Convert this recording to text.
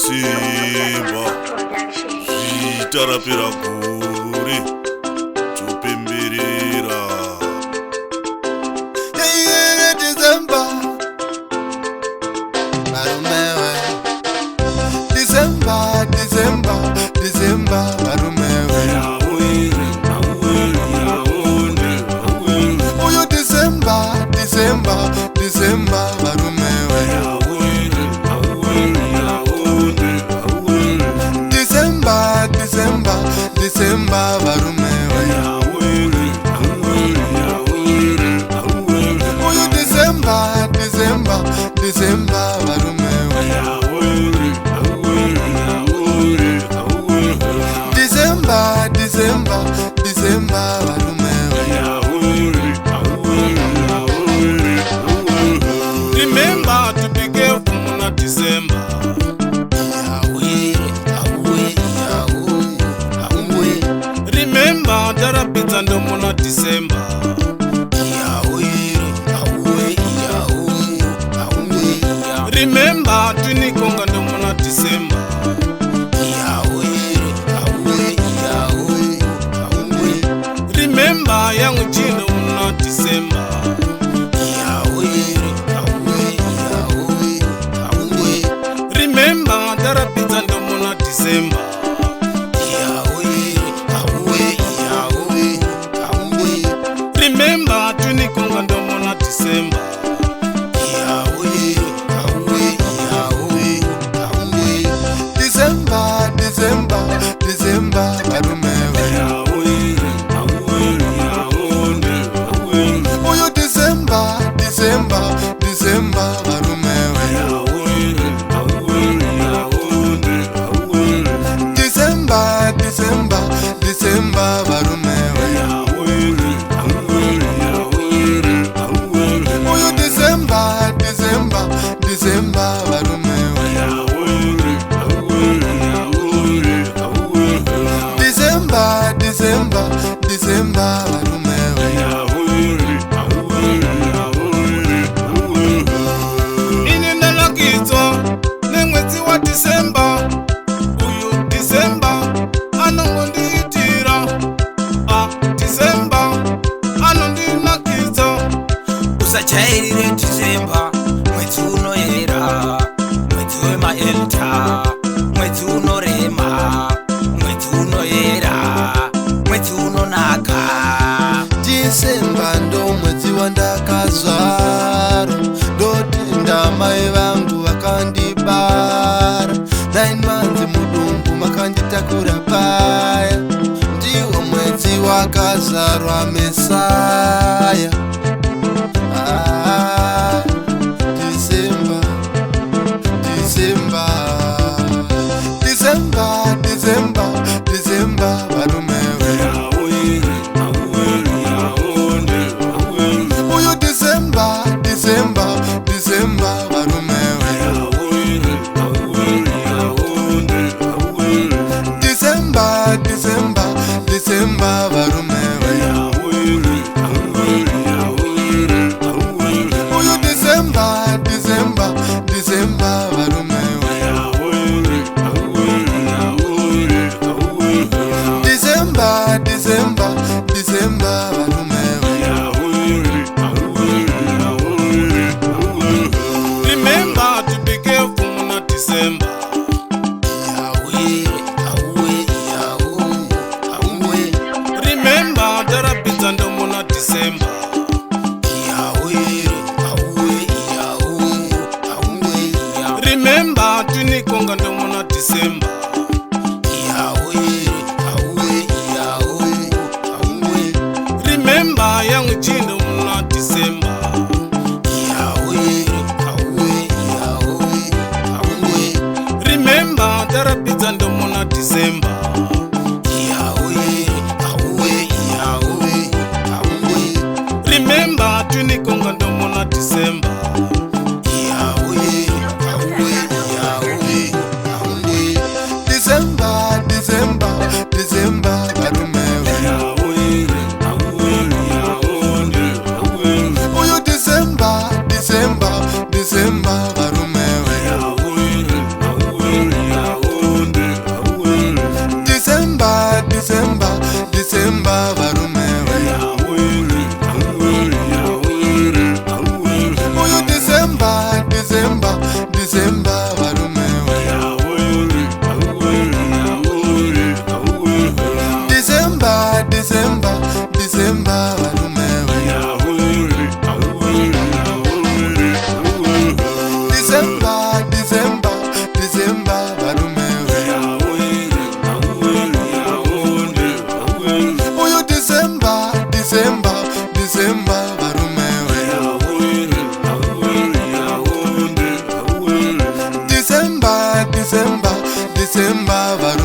Simba Zitarapira kuri Tupembirira December Barumewe December Barumewe Uyu December Barumewe December Barumewe Uyu December Barumewe December Barumewe Remember to be careful na December Remember darapita ndo muna December Remember tunikonga ndo muna December Remember yangu jino muna December Remember darapita ndo muna December Remember tunikonga ndo muna December December Barumewe Uyu December Barumewe December Barumewe Uyu December Barumewe December Barumewe Inenda lakito nemwezi wa December Uyu December anongonditira December anondinakita Usachairire December mwezi unoyera mwezi wemaelta mwezi unorema mwezi unoyera mwezi unonaka December ndo mwezi wandakazvara ndotenda mai vangu vakandibara 9 months mudumbu makanditakura paya ndiwo mwezi wakazarwa Mesaya December Barumewe Uyu December Barumewe December Barumewe Uyu December Barumewe December Barumewe Remember to be careful na December Remember darapita ndo muna December Remember tunikonga ndo muna December Remember yangu jino muna December Remember darapita ndo muna December Remember tunikonga ndo muna December Disemba